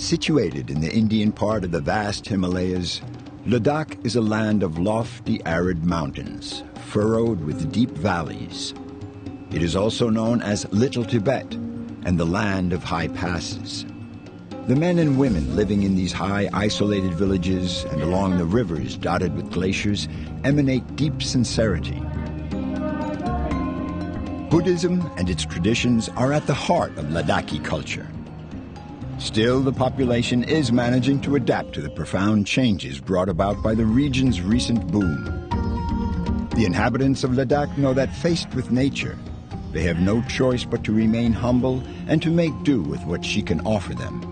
Situated in the Indian part of the vast Himalayas, Ladakh is a land of lofty arid mountains, furrowed with deep valleys. It is also known as Little Tibet and the land of high passes. The men and women living in these high isolated villages and along the rivers dotted with glaciers emanate deep sincerity. Buddhism and its traditions are at the heart of Ladakhi culture. Still, the population is managing to adapt to the profound changes brought about by the region's recent boom. The inhabitants of Ladakh know that faced with nature, they have no choice but to remain humble and to make do with what she can offer them.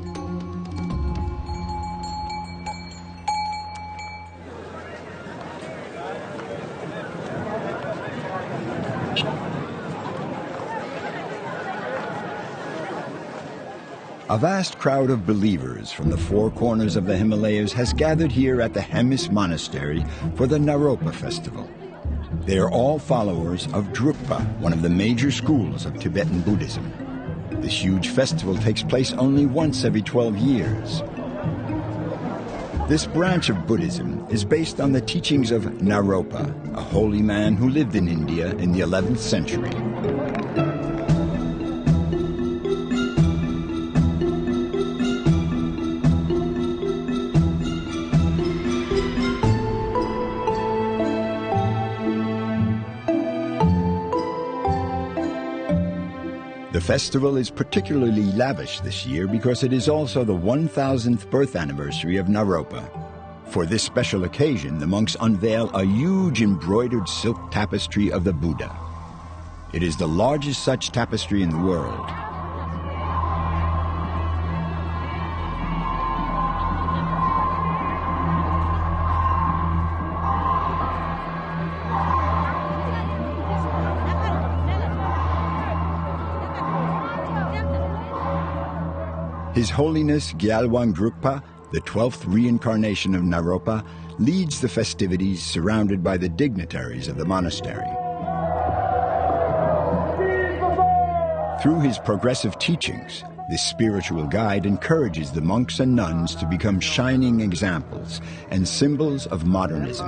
A vast crowd of believers from the four corners of the Himalayas has gathered here at the Hemis Monastery for the Naropa Festival. They are all followers of Drukpa, one of the major schools of Tibetan Buddhism. This huge festival takes place only once every 12 years. This branch of Buddhism is based on the teachings of Naropa, a holy man who lived in India in the 11th century. The festival is particularly lavish this year because it is also the 1000th birth anniversary of Naropa. For this special occasion, the monks unveil a huge embroidered silk tapestry of the Buddha. It is the largest such tapestry in the world. His Holiness Gyalwang Drukpa, the 12th reincarnation of Naropa, leads the festivities surrounded by the dignitaries of the monastery. Through his progressive teachings, this spiritual guide encourages the monks and nuns to become shining examples and symbols of modernism.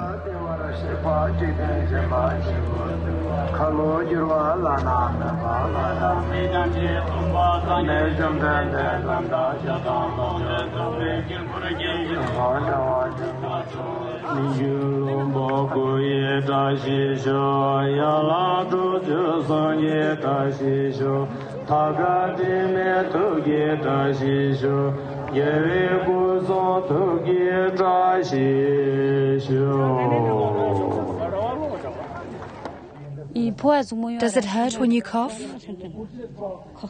Does it hurt when you cough?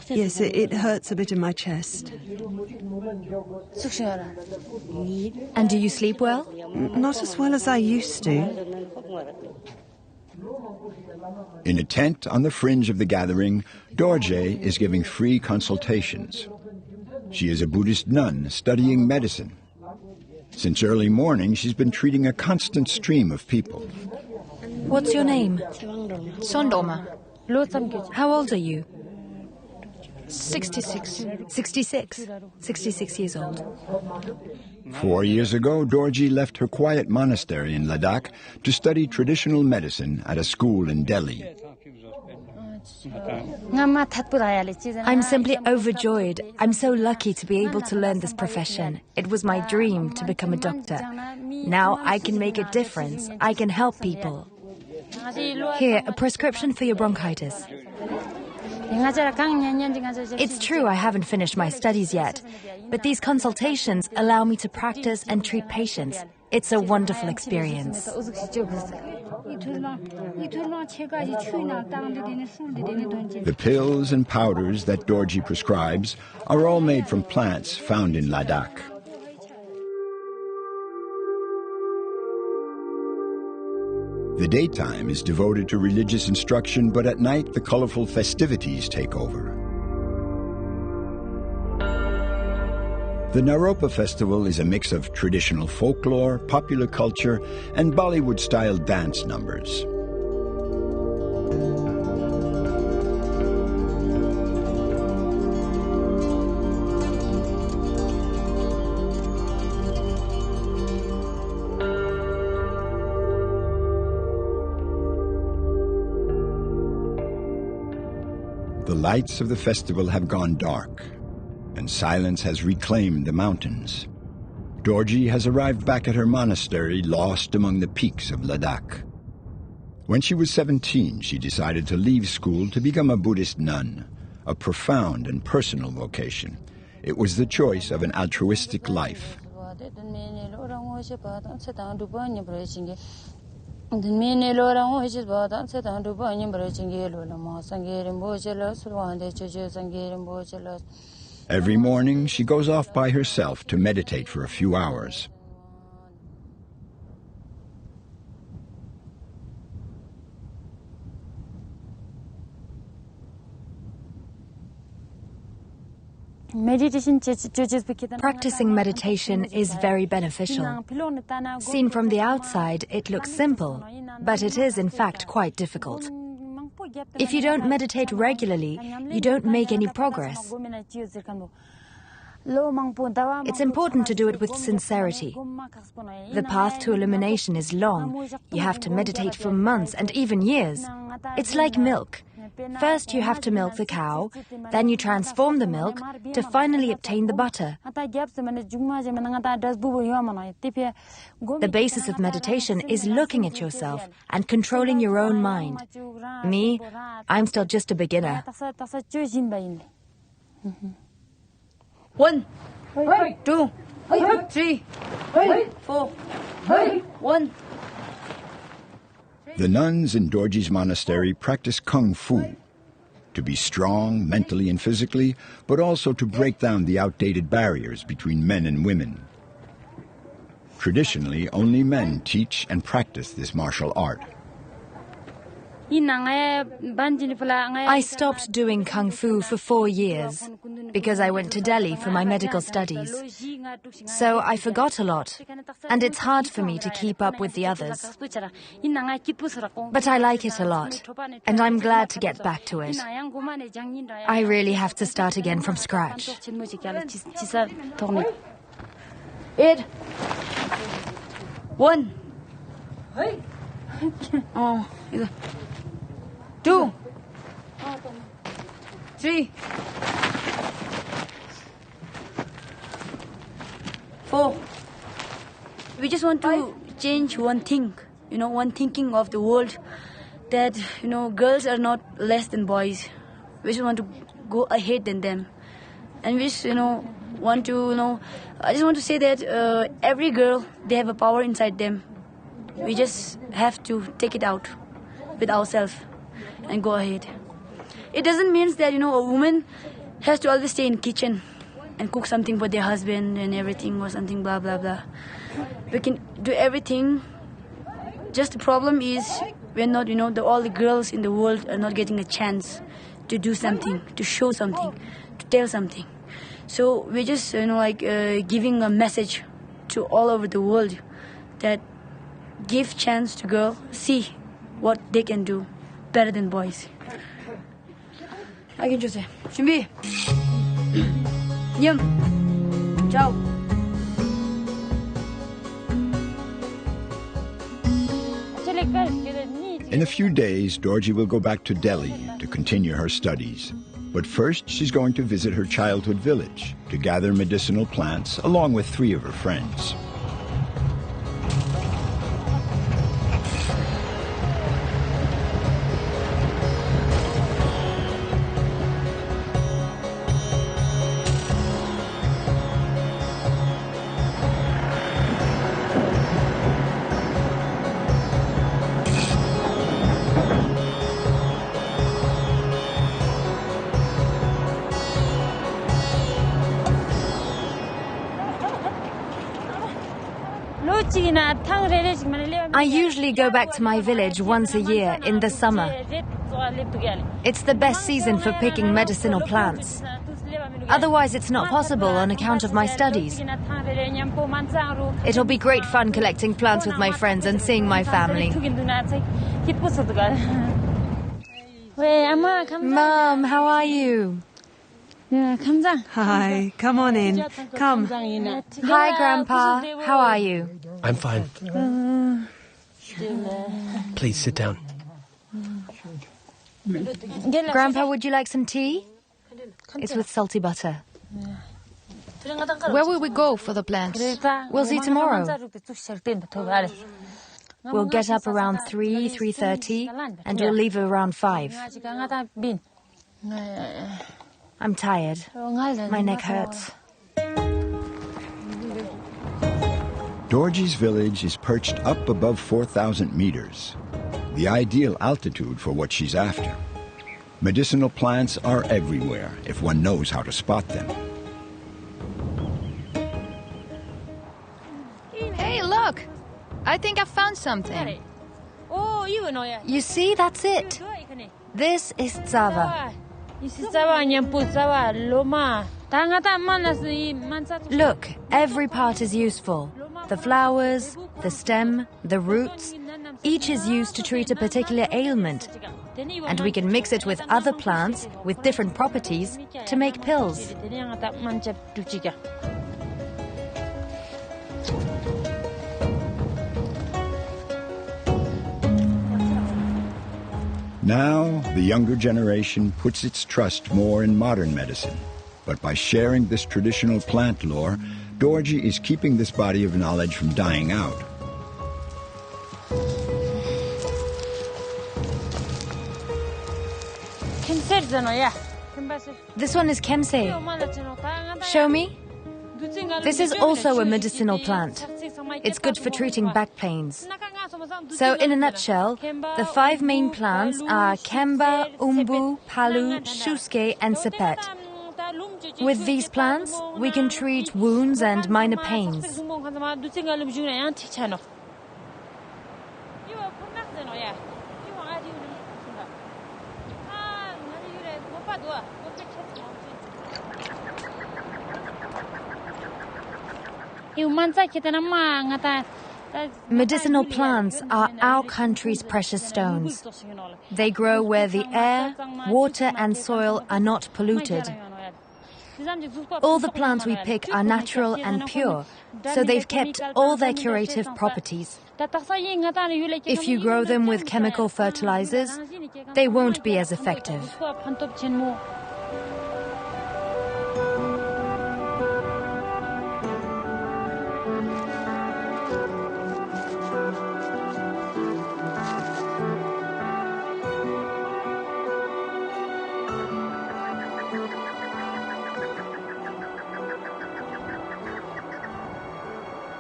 Yes, it hurts a bit in my chest. And do you sleep well? Not as well as I used to. In a tent on the fringe of the gathering, Dorje is giving free consultations. She is a Buddhist nun studying medicine. Since early morning, she's been treating a constant stream of people. What's your name? Sondoma. How old are you? 66. 66. 66 years old. 4 years ago, Dorji left her quiet monastery in Ladakh to study traditional medicine at a school in Delhi. I'm simply overjoyed. I'm so lucky to be able to learn this profession. It was my dream to become a doctor. Now I can make a difference. I can help people. Here, a prescription for your bronchitis. It's true I haven't finished my studies yet, but these consultations allow me to practice and treat patients. It's a wonderful experience. The pills and powders that Dorji prescribes are all made from plants found in Ladakh. The daytime is devoted to religious instruction, but at night the colorful festivities take over. The Naropa Festival is a mix of traditional folklore, popular culture, and Bollywood-style dance numbers. lights of the festival have gone dark, and silence has reclaimed the mountains. Dorji has arrived back at her monastery lost among the peaks of Ladakh. When she was 17, she decided to leave school to become a Buddhist nun, a profound and personal vocation. It was the choice of an altruistic life. Every morning, she goes off by herself to meditate for a few hours. Practicing meditation is very beneficial. Seen from the outside, it looks simple, but it is in fact quite difficult. If you don't meditate regularly, you don't make any progress. It's important to do it with sincerity. The path to illumination is long. You have to meditate for months and even years. It's like milk. First you have to milk the cow, then you transform the milk to finally obtain the butter. The basis of meditation is looking at yourself and controlling your own mind. Me, I'm still just a beginner. 1, 2, 3, 4, 1. The nuns in Dorji's monastery practice kung fu, to be strong mentally and physically, but also to break down the outdated barriers between men and women. Traditionally, only men teach and practice this martial art. I stopped doing kung fu for 4 years because I went to Delhi for my medical studies. So I forgot a lot, and it's hard for me to keep up with the others. But I like it a lot, and I'm glad to get back to it. I really have to start again from scratch. 8, 1. Oh, 2, 3, 4. We just want to change one thing, one thinking of the world, that, girls are not less than boys. We just want to go ahead than them. And we just, want to, I just want to say that every girl, they have a power inside them. We just have to take it out with ourselves and go ahead. It doesn't mean that, a woman has to always stay in kitchen and cook something for their husband and everything or something, blah, blah, blah. We can do everything. Just the problem is we're not, all the girls in the world are not getting a chance to do something, to show something, to tell something. So we're just, giving a message to all over the world that give chance to girls, see what they can do better than boys. I can just say, 준비, Nyam, ciao. In a few days, Dorji will go back to Delhi to continue her studies. But first, she's going to visit her childhood village to gather medicinal plants along with 3 of her friends. I usually go back to my village once a year in the summer. It's the best season for picking medicinal plants. Otherwise, it's not possible on account of my studies. It'll be great fun collecting plants with my friends and seeing my family. Mom, how are you? Hi, come on in. Come. Hi, Grandpa. How are you? I'm fine. Please sit down. Grandpa, would you like some tea? It's with salty butter. Where will we go for the plants? We'll see tomorrow. We'll get up around 3:30, and we'll leave around 5. I'm tired. My neck hurts. Dorji's village is perched up above 4,000 meters, the ideal altitude for what she's after. Medicinal plants are everywhere if one knows how to spot them. Hey, look! I think I found something. You see, that's it. This is tsava. Look, every part is useful. The flowers, the stem, the roots, each is used to treat a particular ailment. And we can mix it with other plants with different properties to make pills. Now, the younger generation puts its trust more in modern medicine. But by sharing this traditional plant lore, Dorji is keeping this body of knowledge from dying out. This one is kemse. Show me. This is also a medicinal plant. It's good for treating back pains. So, in a nutshell, the 5 main plants are kemba, umbu, palu, shusuke, and sepet. With these plants, we can treat wounds and minor pains. Medicinal plants are our country's precious stones. They grow where the air, water and soil are not polluted. All the plants we pick are natural and pure, so they've kept all their curative properties. If you grow them with chemical fertilizers, they won't be as effective.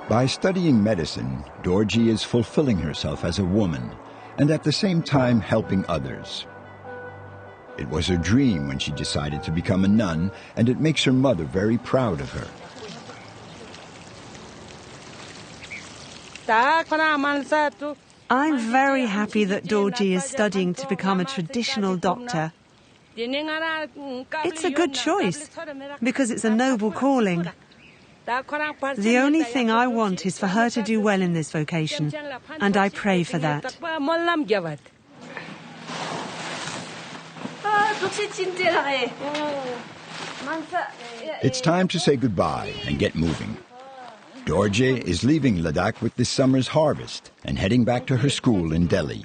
By studying medicine, Dorji is fulfilling herself as a woman and at the same time helping others. It was her dream when she decided to become a nun, and it makes her mother very proud of her. I'm very happy that Dorji is studying to become a traditional doctor. It's a good choice, because it's a noble calling. The only thing I want is for her to do well in this vocation, and I pray for that. It's time to say goodbye and get moving. Dorji is leaving Ladakh with this summer's harvest and heading back to her school in Delhi.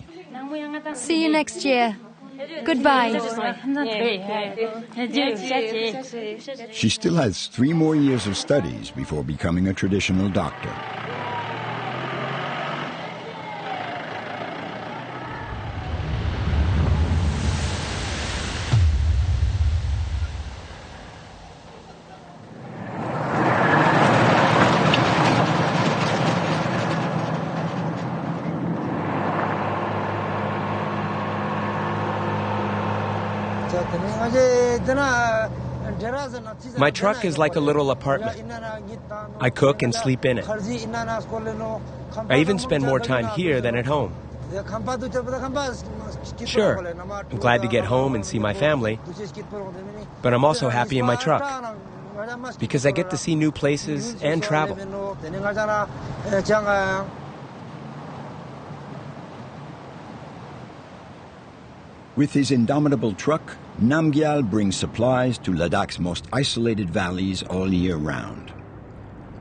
See you next year. Goodbye. She still has 3 more years of studies before becoming a traditional doctor. My truck is like a little apartment. I cook and sleep in it. I even spend more time here than at home. Sure, I'm glad to get home and see my family, but I'm also happy in my truck because I get to see new places and travel. With his indomitable truck, Namgyal brings supplies to Ladakh's most isolated valleys all year round.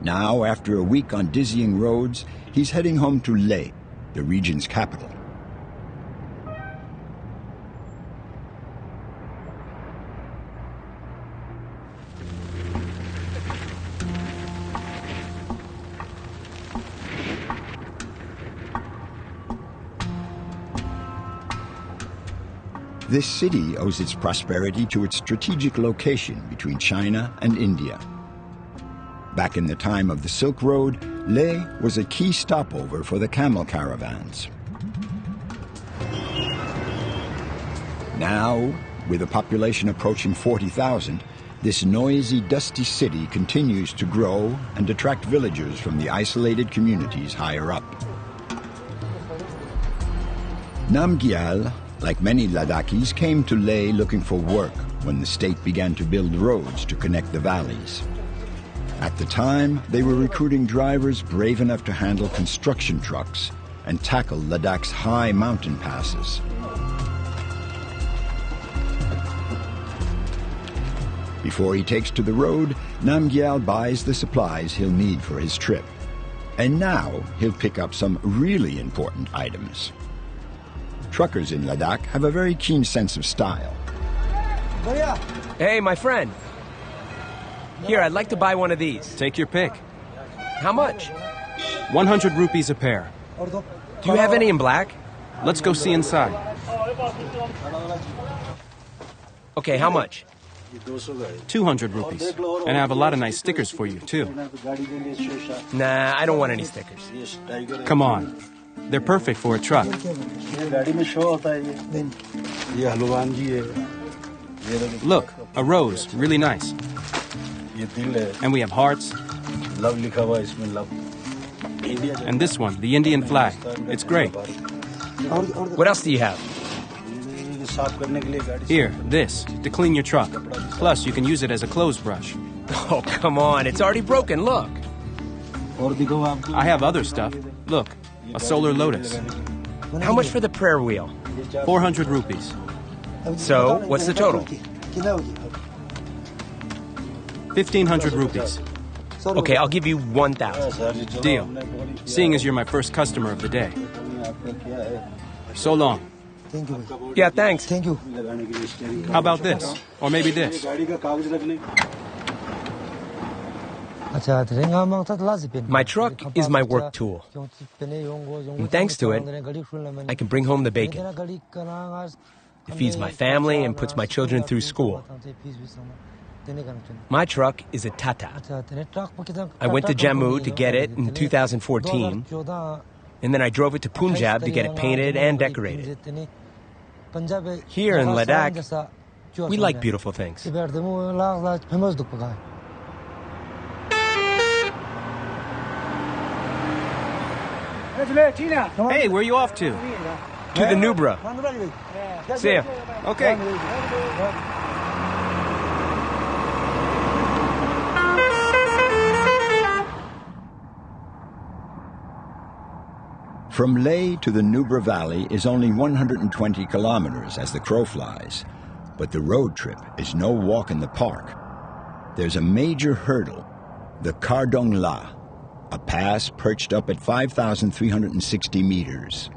Now, after a week on dizzying roads, he's heading home to Leh, the region's capital. This city owes its prosperity to its strategic location between China and India. Back in the time of the Silk Road, Leh was a key stopover for the camel caravans. Now, with a population approaching 40,000, this noisy, dusty city continues to grow and attract villagers from the isolated communities higher up. Namgyal, like many Ladakhis, came to Leh looking for work when the state began to build roads to connect the valleys. At the time, they were recruiting drivers brave enough to handle construction trucks and tackle Ladakh's high mountain passes. Before he takes to the road, Namgyal buys the supplies he'll need for his trip. And now he'll pick up some really important items. Truckers in Ladakh have a very keen sense of style. Hey, my friend. Here, I'd like to buy one of these. Take your pick. How much? 100 rupees a pair. Do you have any in black? Let's go see inside. Okay, how much? 200 rupees. And I have a lot of nice stickers for you, too. Nah, I don't want any stickers. Come on. They're perfect for a truck. Look, a rose, really nice. And we have hearts. And this one, the Indian flag. It's great. What else do you have? Here, this, to clean your truck. Plus, you can use it as a clothes brush. Oh, come on, it's already broken, look. I have other stuff. Look, a solar lotus. How much for the prayer wheel? 400 rupees. So, what's the total? 1,500 rupees. Okay, I'll give you 1,000. Deal. Seeing as you're my first customer of the day. So long. Yeah, thanks. Thank you. How about this? Or maybe this? My truck is my work tool. And thanks to it, I can bring home the bacon. It feeds my family and puts my children through school. My truck is a Tata. I went to Jammu to get it in 2014, and then I drove it to Punjab to get it painted and decorated. Here in Ladakh, we like beautiful things. Hey, where are you off to? To the Nubra. See ya. Okay. From Leh to the Nubra Valley is only 120 kilometers as the crow flies, but the road trip is no walk in the park. There's a major hurdle, the Khardung, a pass perched up at 5,360 meters.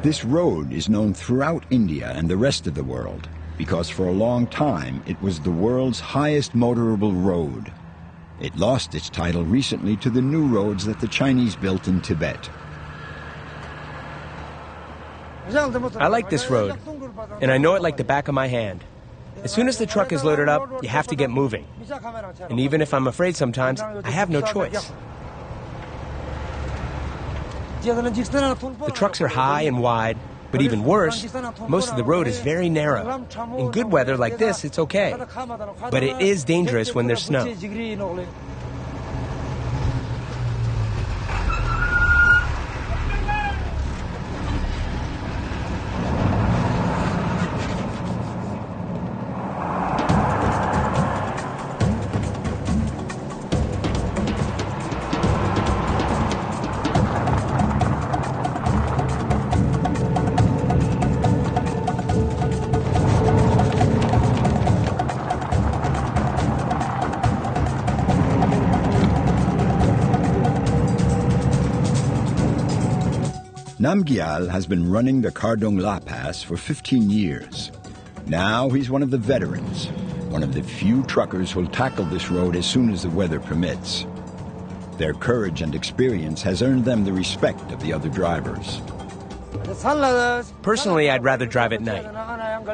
This road is known throughout India and the rest of the world because for a long time it was the world's highest motorable road. It lost its title recently to the new roads that the Chinese built in Tibet. I like this road, and I know it like the back of my hand. As soon as the truck is loaded up, you have to get moving. And even if I'm afraid sometimes, I have no choice. The trucks are high and wide, but even worse, most of the road is very narrow. In good weather like this, it's okay. But it is dangerous when there's snow. Namgyal has been running the Khardung La Pass for 15 years. Now he's one of the veterans, one of the few truckers who'll tackle this road as soon as the weather permits. Their courage and experience has earned them the respect of the other drivers. Personally, I'd rather drive at night.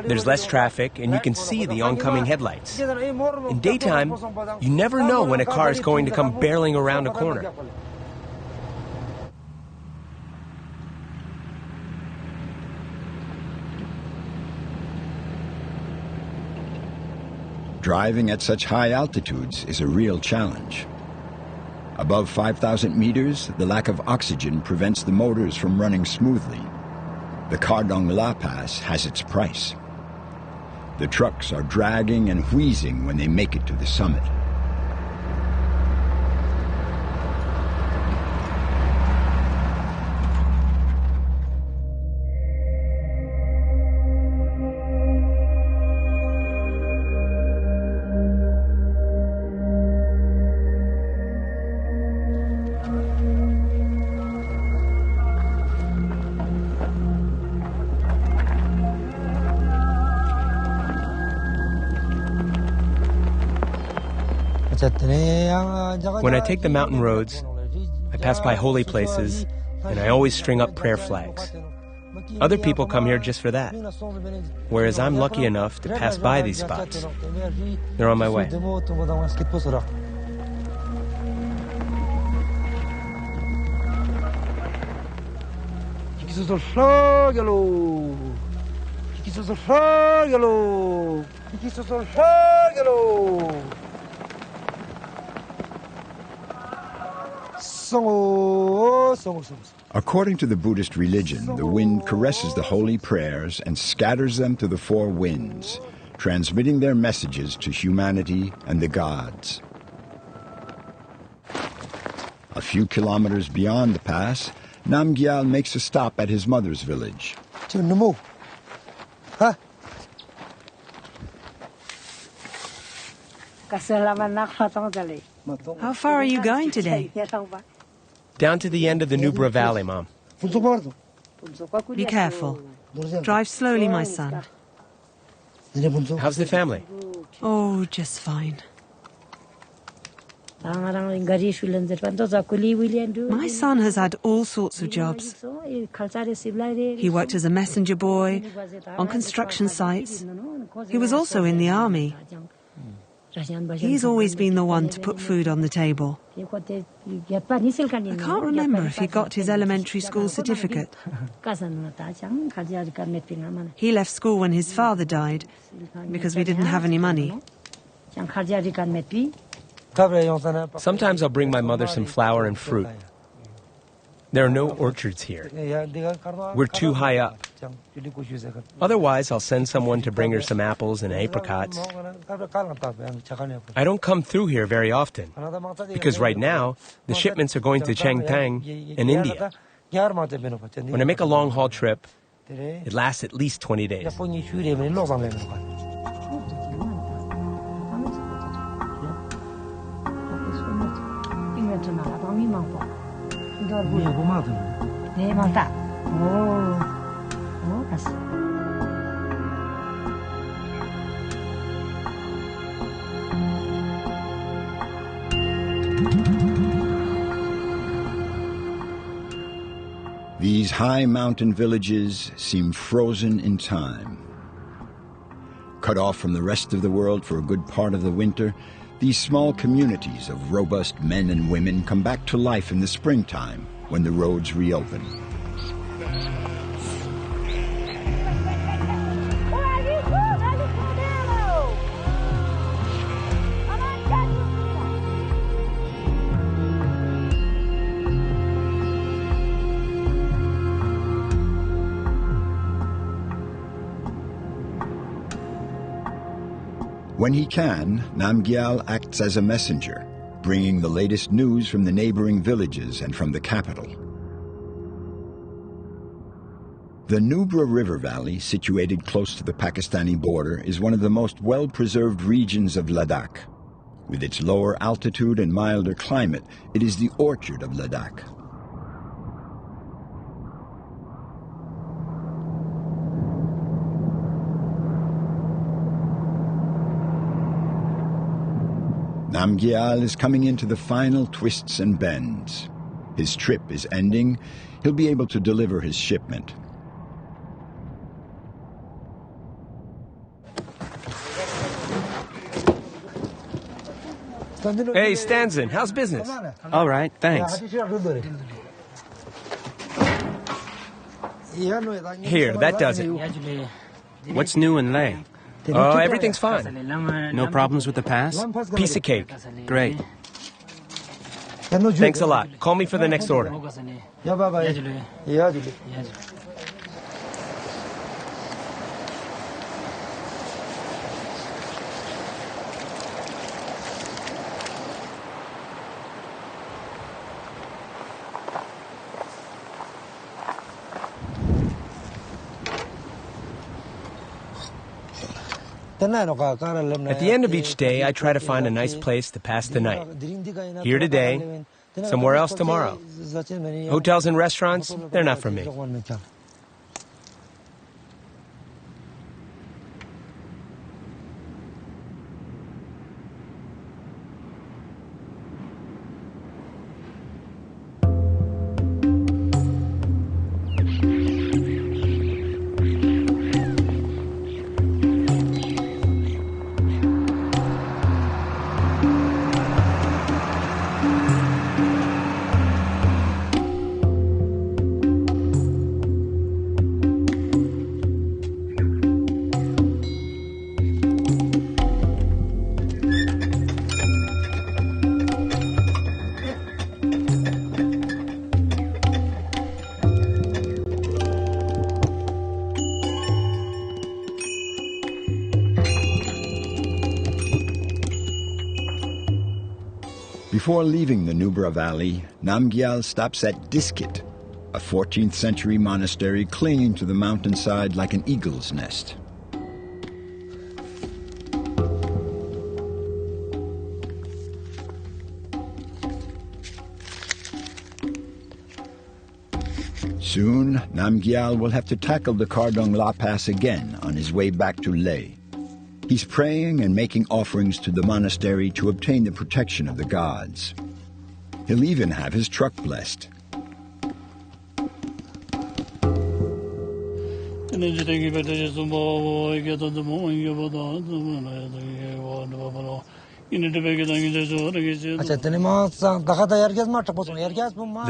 There's less traffic and you can see the oncoming headlights. In daytime, you never know when a car is going to come barreling around a corner. Driving at such high altitudes is a real challenge. Above 5,000 meters, the lack of oxygen prevents the motors from running smoothly. The Khardung La Pass has its price. The trucks are dragging and wheezing when they make it to the summit. When I take the mountain roads, I pass by holy places, and I always string up prayer flags. Other people come here just for that, whereas I'm lucky enough to pass by these spots. They're on my way. According to the Buddhist religion, the wind caresses the holy prayers and scatters them to the four winds, transmitting their messages to humanity and the gods. A few kilometers beyond the pass, Namgyal makes a stop at his mother's village. How far are you going today? Down to the end of the Nubra Valley, Mom. Be careful. Drive slowly, my son. How's the family? Oh, just fine. My son has had all sorts of jobs. He worked as a messenger boy, on construction sites. He was also in the army. He's always been the one to put food on the table. I can't remember if he got his elementary school certificate. He left school when his father died, because we didn't have any money. Sometimes I'll bring my mother some flour and fruit. There are no orchards here. We're too high up. Otherwise, I'll send someone to bring her some apples and apricots. I don't come through here very often, because right now, the shipments are going to Changtang in India. When I make a long-haul trip, it lasts at least 20 days. These high mountain villages seem frozen in time. Cut off from the rest of the world for a good part of the winter, these small communities of robust men and women come back to life in the springtime when the roads reopen. When he can, Namgyal acts as a messenger, bringing the latest news from the neighboring villages and from the capital. The Nubra River Valley, situated close to the Pakistani border, is one of the most well-preserved regions of Ladakh. With its lower altitude and milder climate, it is the orchard of Ladakh. Namgyal is coming into the final twists and bends. His trip is ending. He'll be able to deliver his shipment. Hey, Stanzen, how's business? All right, thanks. Here, that does it. What's new in Leh? Oh, everything's fine. No problems with the pass? Piece of cake. Great. Thanks a lot. Call me for the next order. At the end of each day, I try to find a nice place to pass the night. Here today, somewhere else tomorrow. Hotels and restaurants, they're not for me. Before leaving the Nubra Valley, Namgyal stops at Diskit, a 14th century monastery clinging to the mountainside like an eagle's nest. Soon, Namgyal will have to tackle the Khardung La Pass again on his way back to Leh. He's praying and making offerings to the monastery to obtain the protection of the gods. He'll even have his truck blessed.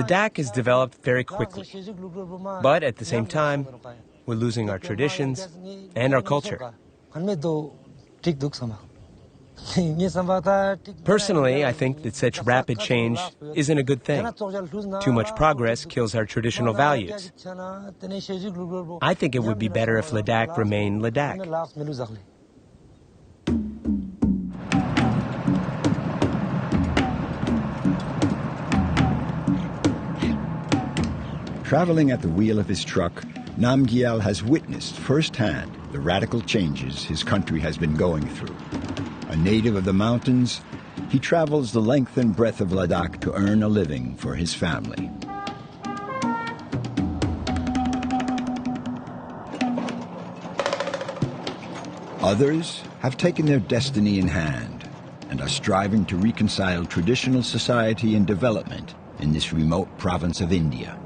Ladakh is developed very quickly, but at the same time, we're losing our traditions and our culture. Personally, I think that such rapid change isn't a good thing. Too much progress kills our traditional values. I think it would be better if Ladakh remained Ladakh. Traveling at the wheel of his truck, Namgyal has witnessed firsthand the radical changes his country has been going through. A native of the mountains, he travels the length and breadth of Ladakh to earn a living for his family. Others have taken their destiny in hand and are striving to reconcile traditional society and development in this remote province of India.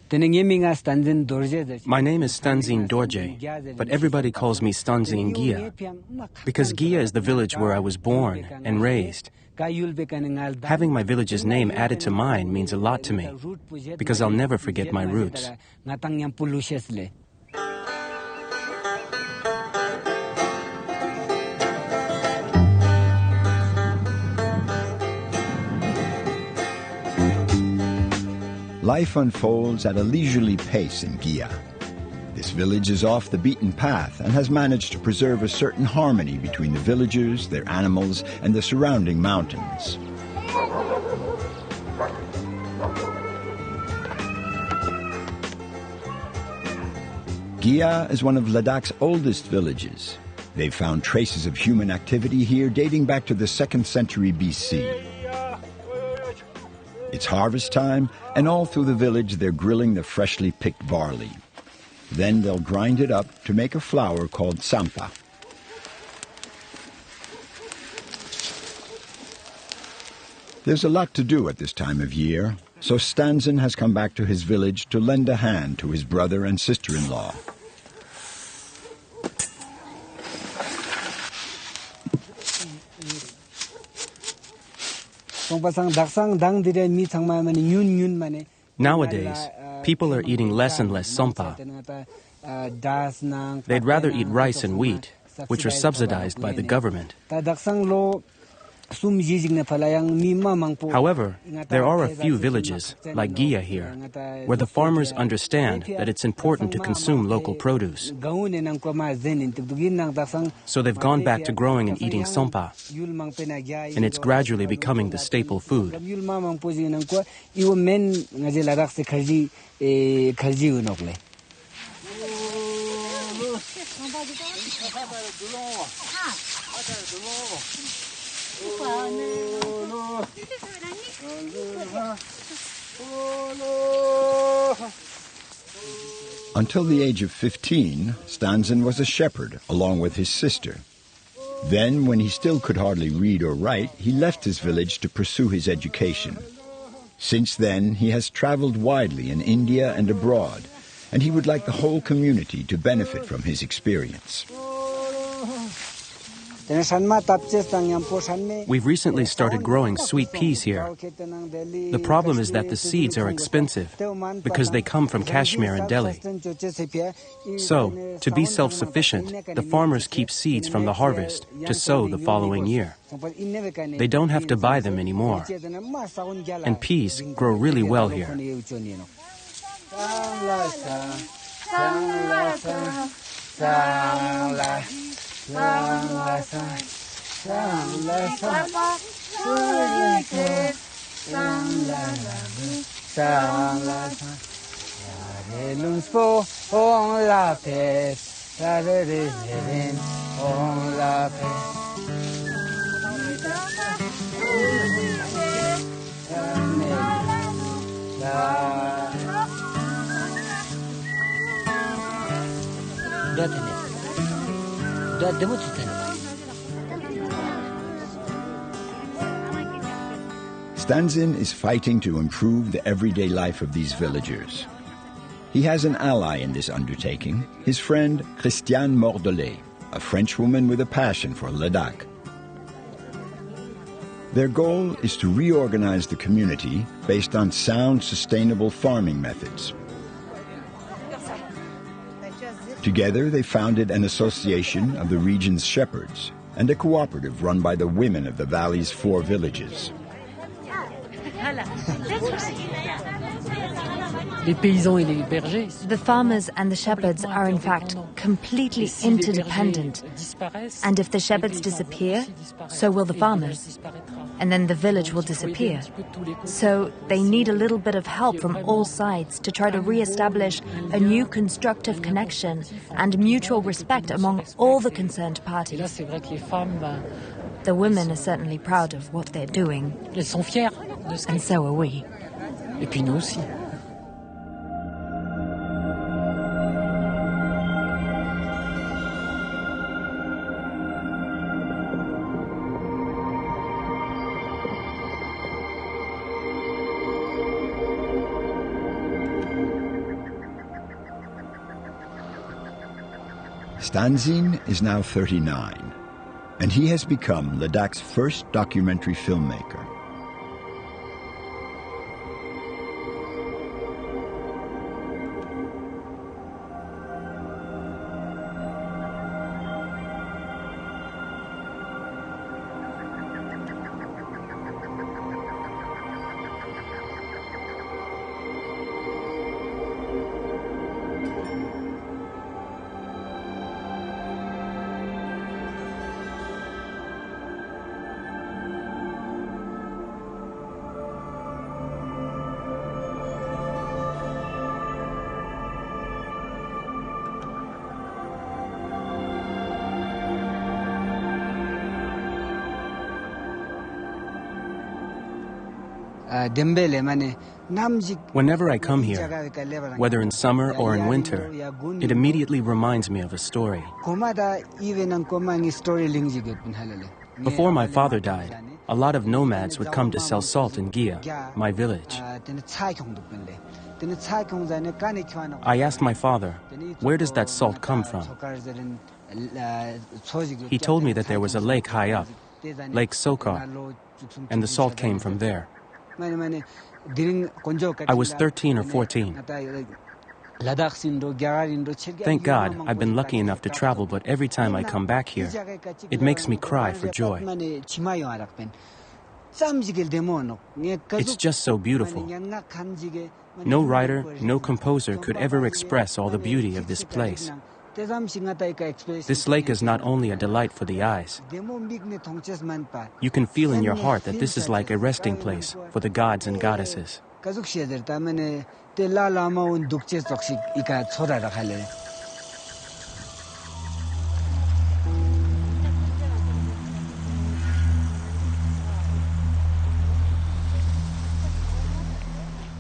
My name is Stanzin Dorje, but everybody calls me Stanzin Gya, because Gya is the village where I was born and raised. Having my village's name added to mine means a lot to me, because I'll never forget my roots. Life unfolds at a leisurely pace in Gya. This village is off the beaten path and has managed to preserve a certain harmony between the villagers, their animals, and the surrounding mountains. Gya is one of Ladakh's oldest villages. They've found traces of human activity here dating back to the 2nd century BC. It's harvest time, and all through the village they're grilling the freshly picked barley. Then they'll grind it up to make a flour called sampa. There's a lot to do at this time of year. So Stanzen has come back to his village to lend a hand to his brother and sister-in-law. Nowadays, people are eating less and less sompa. They'd rather eat rice and wheat, which are subsidized by the government. However, there are a few villages, like Gya here, where the farmers understand that it's important to consume local produce. So they've gone back to growing and eating sompa, and it's gradually becoming the staple food. Until the age of 15, Stanzen was a shepherd along with his sister. Then, when he still could hardly read or write, he left his village to pursue his education. Since then, he has traveled widely in India and abroad, and he would like the whole community to benefit from his experience. We've recently started growing sweet peas here. The problem is that the seeds are expensive because they come from Kashmir and Delhi. So, to be self-sufficient, the farmers keep seeds from the harvest to sow the following year. They don't have to buy them anymore. And peas grow really well here. Stanzen is fighting to improve the everyday life of these villagers. He has an ally in this undertaking, his friend Christiane Mordelet, a French woman with a passion for Ladakh. Their goal is to reorganize the community based on sound, sustainable farming methods. Together, they founded an association of the region's shepherds and a cooperative run by the women of the valley's 4 villages. The farmers and the shepherds are in fact completely interdependent. And if the shepherds disappear, so will the farmers. And then the village will disappear. So they need a little bit of help from all sides to try to re-establish a new constructive connection and mutual respect among all the concerned parties. The women are certainly proud of what they're doing. And so are we. Et puis nous aussi. Stanzen is now 39, and he has become Ladakh's first documentary filmmaker. Whenever I come here, whether in summer or in winter, it immediately reminds me of a story. Before my father died, A lot of nomads would come to sell salt in Gya, my village. I asked my father, where does that salt come from? He told me that there was a lake high up, Lake Sokar, and the salt came from there. I was 13 or 14. Thank God I've been lucky enough to travel, but every time I come back here, it makes me cry for joy. It's just so beautiful. No writer, no composer could ever express all the beauty of this place. This lake is not only a delight for the eyes. You can feel in your heart that this is like a resting place for the gods and goddesses.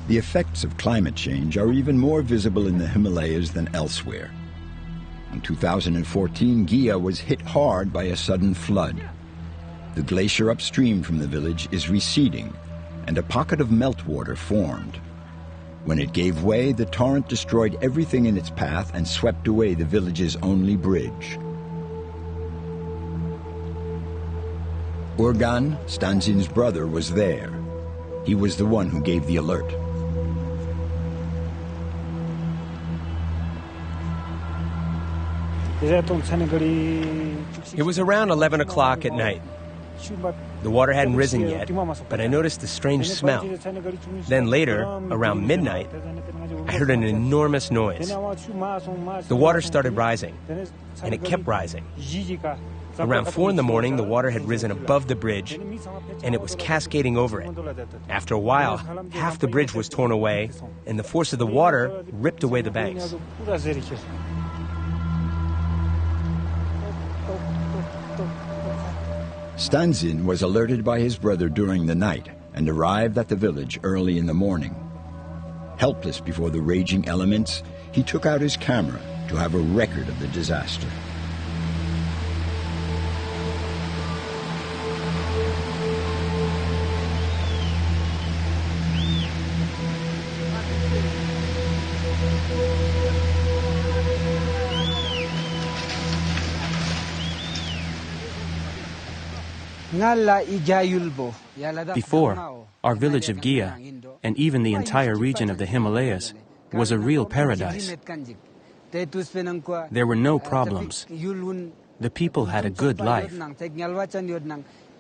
The effects of climate change are even more visible in the Himalayas than elsewhere. In 2014, Gya was hit hard by a sudden flood. The glacier upstream from the village is receding, and a pocket of meltwater formed. When it gave way, the torrent destroyed everything in its path and swept away the village's only bridge. Urgan, Stanzin's brother, was there. He was the one who gave the alert. It was around 11 o'clock at night. The water hadn't risen yet, but I noticed a strange smell. Then later, around midnight, I heard an enormous noise. The water started rising, and it kept rising. Around 4 in the morning, the water had risen above the bridge, and it was cascading over it. After a while, half the bridge was torn away, and the force of the water ripped away the banks. Stanzin was alerted by his brother during the night and arrived at the village early in the morning. Helpless before the raging elements, he took out his camera to have a record of the disaster. Before, our village of Gya, and even the entire region of the Himalayas, was a real paradise. There were no problems. The people had a good life.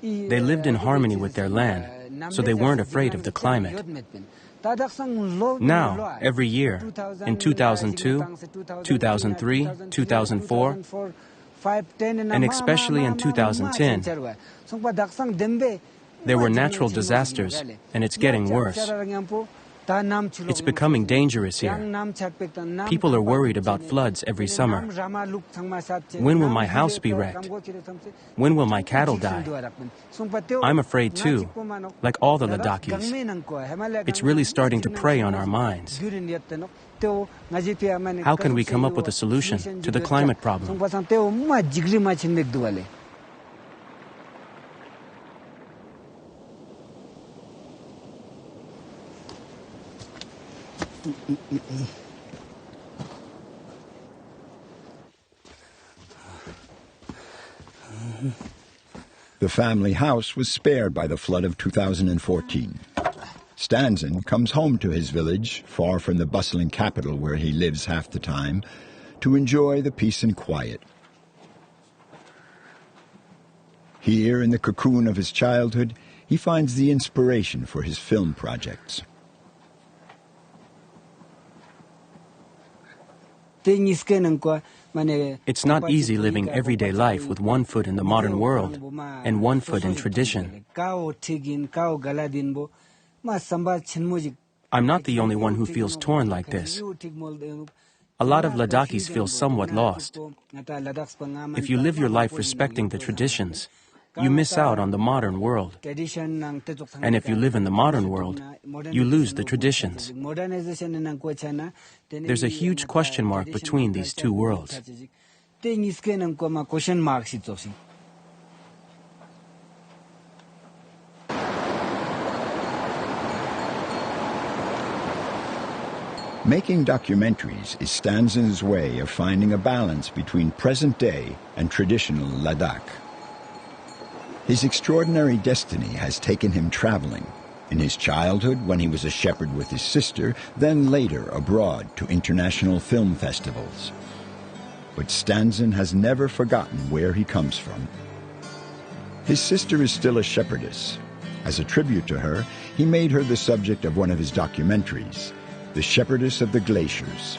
They lived in harmony with their land, so they weren't afraid of the climate. Now, every year, in 2002, 2003, 2004, and especially in 2010, there were natural disasters, and it's getting worse. It's becoming dangerous here. People are worried about floods every summer. When will my house be wrecked? When will my cattle die? I'm afraid too, like all the Ladakhis. It's really starting to prey on our minds. How can we come up with a solution to the climate problem? The family house was spared by the flood of 2014. Stanzin comes home to his village, far from the bustling capital where he lives half the time, to enjoy the peace and quiet. Here, in the cocoon of his childhood, he finds the inspiration for his film projects. It's not easy living everyday life with one foot in the modern world and one foot in tradition. I'm not the only one who feels torn like this. A lot of Ladakhis feel somewhat lost. If you live your life respecting the traditions, you miss out on the modern world. And if you live in the modern world, you lose the traditions. There's a huge question mark between these two worlds. Making documentaries is Stanzen's way of finding a balance between present day and traditional Ladakh. His extraordinary destiny has taken him traveling, in his childhood when he was a shepherd with his sister, then later abroad to international film festivals. But Stanzen has never forgotten where he comes from. His sister is still a shepherdess. As a tribute to her, he made her the subject of one of his documentaries, The Shepherdess of the Glaciers.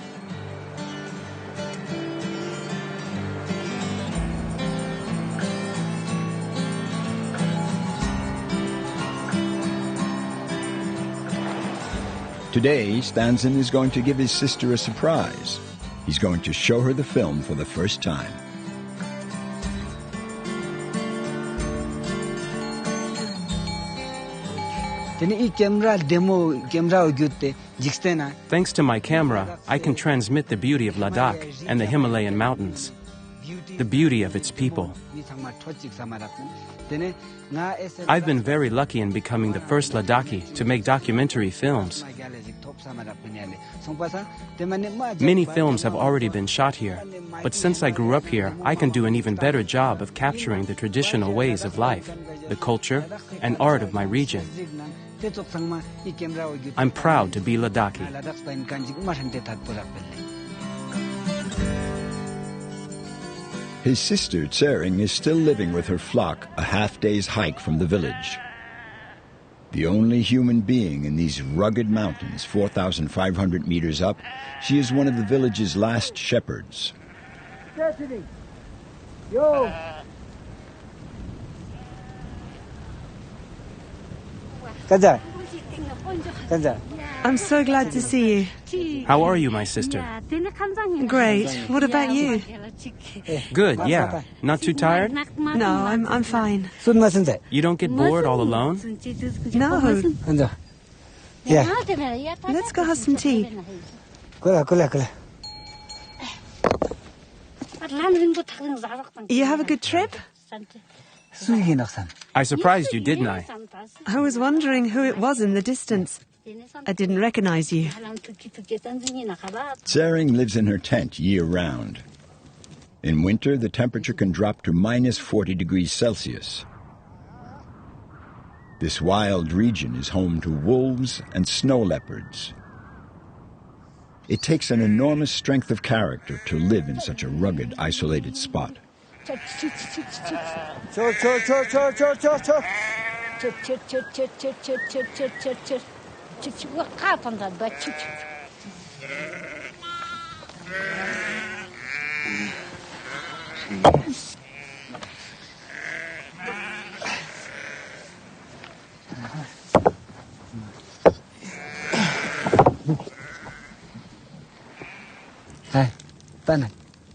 Today, Stanzen is going to give his sister a surprise. He's going to show her the film for the first time. Thanks to my camera, I can transmit the beauty of Ladakh and the Himalayan mountains, the beauty of its people. I've been very lucky in becoming the first Ladakhi to make documentary films. Many films have already been shot here, but since I grew up here, I can do an even better job of capturing the traditional ways of life, the culture, and art of my region. I'm proud to be Ladakhi. His sister, Tsering, is still living with her flock a half-day's hike from the village. The only human being in these rugged mountains, 4,500 meters up, she is one of the village's last shepherds. Yo. I'm so glad to see you. How are you, my sister? Great. What about you? Good, yeah. Not too tired? No, I'm fine. You don't get bored all alone? No. Yeah. Let's go have some tea. You have a good trip? I surprised you, didn't I? I was wondering who it was in the distance. I didn't recognize you. Tsering lives in her tent year-round. In winter, the temperature can drop to minus 40 degrees Celsius. This wild region is home to wolves and snow leopards. It takes an enormous strength of character to live in such a rugged, isolated spot.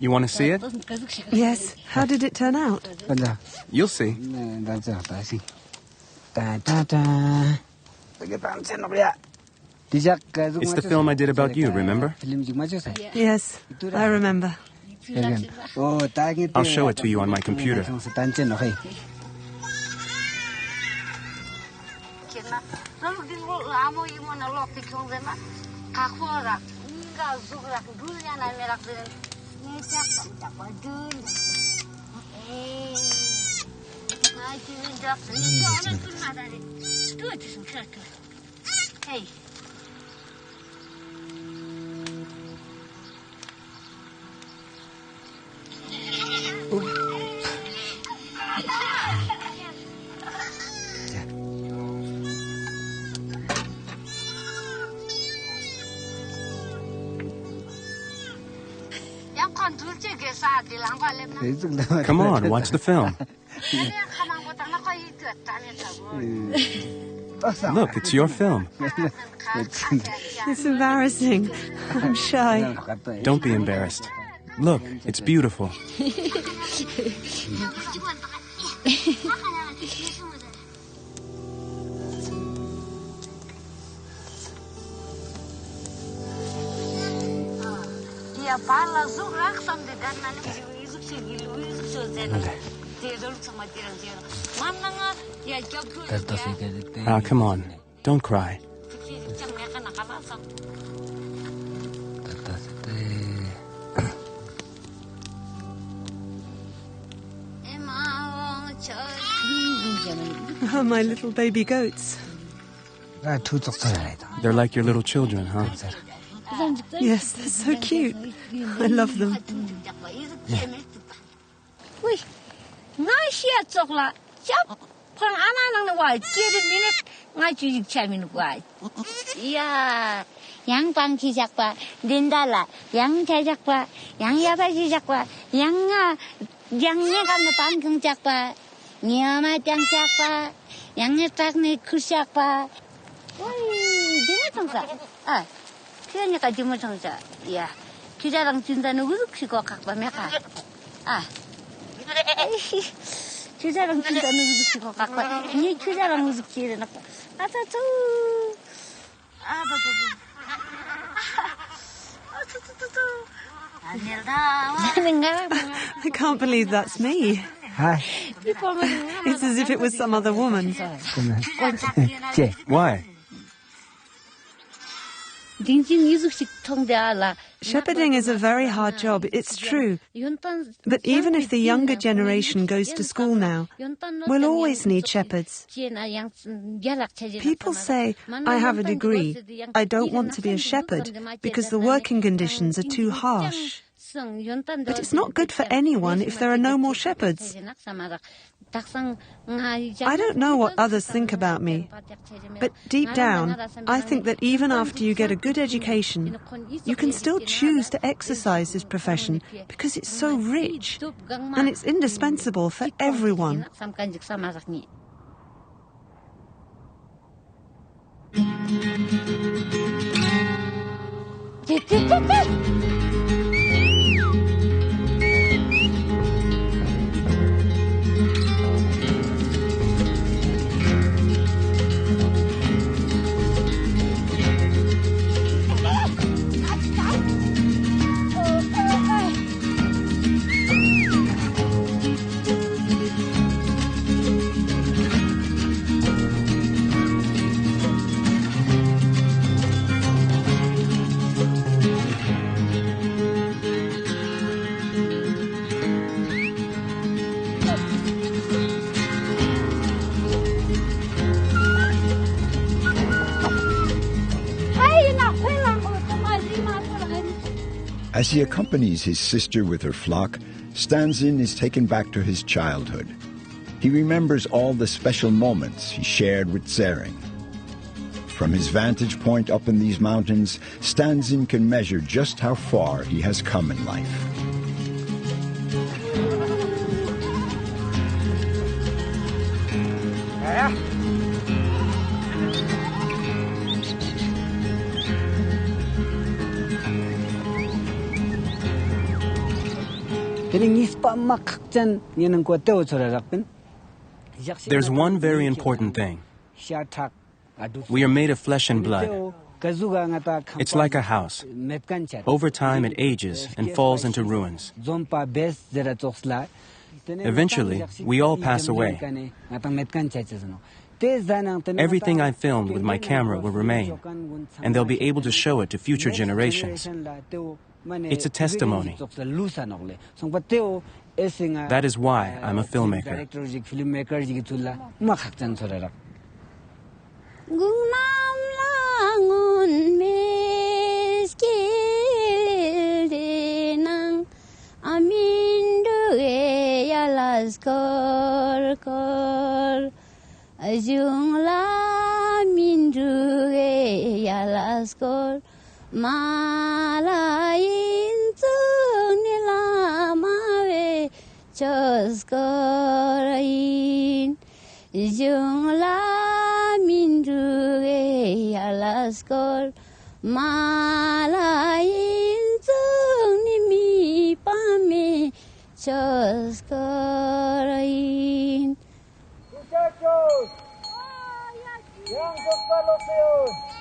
You want to see it? Yes. How did it turn out? You'll see. It's the film I did about you, remember? Yes, I remember. I'll show it to you on my computer. Hey. Come on, watch the film. Look, it's your film. It's embarrassing. I'm shy. Don't be embarrassed. Look, it's beautiful. Ah, come on. Don't cry. Oh, my little baby goats. They're like your little children, huh? Yes, they're so cute. I love them. 양방 기작과 린달라 양대작과 양야바지 작과 양아 양내감의 방경 작과 니아마 땅 작과 양내 땅내 글작과 디모성사 아 그러니까 디모성사 야 기자랑 준다는 우습시고 각바 메카 아 기자랑 준다는 우습시고 각바 니 기자랑 우습시는 아차초 I can't believe that's me. It's as if it was some other woman. Why? Shepherding is a very hard job, it's true. But even if the younger generation goes to school now, we'll always need shepherds. People say, I have a degree, I don't want to be a shepherd because the working conditions are too harsh. But it's not good for anyone if there are no more shepherds. I don't know what others think about me, but deep down, I think that even after you get a good education, you can still choose to exercise this profession because it's so rich and it's indispensable for everyone. As he accompanies his sister with her flock, Stanzin is taken back to his childhood. He remembers all the special moments he shared with Tsering. From his vantage point up in these mountains, Stanzin can measure just how far he has come in life. There's one very important thing. We are made of flesh and blood. It's like a house. Over time, it ages and falls into ruins. Eventually, we all pass away. Everything I filmed with my camera will remain, and they'll be able to show it to future generations. It's a testimony. That is why I'm a filmmaker. Choskorain jungla minduge alaskol malain jungni mi pame choskorain. Muchachos, yang los palos de hoy.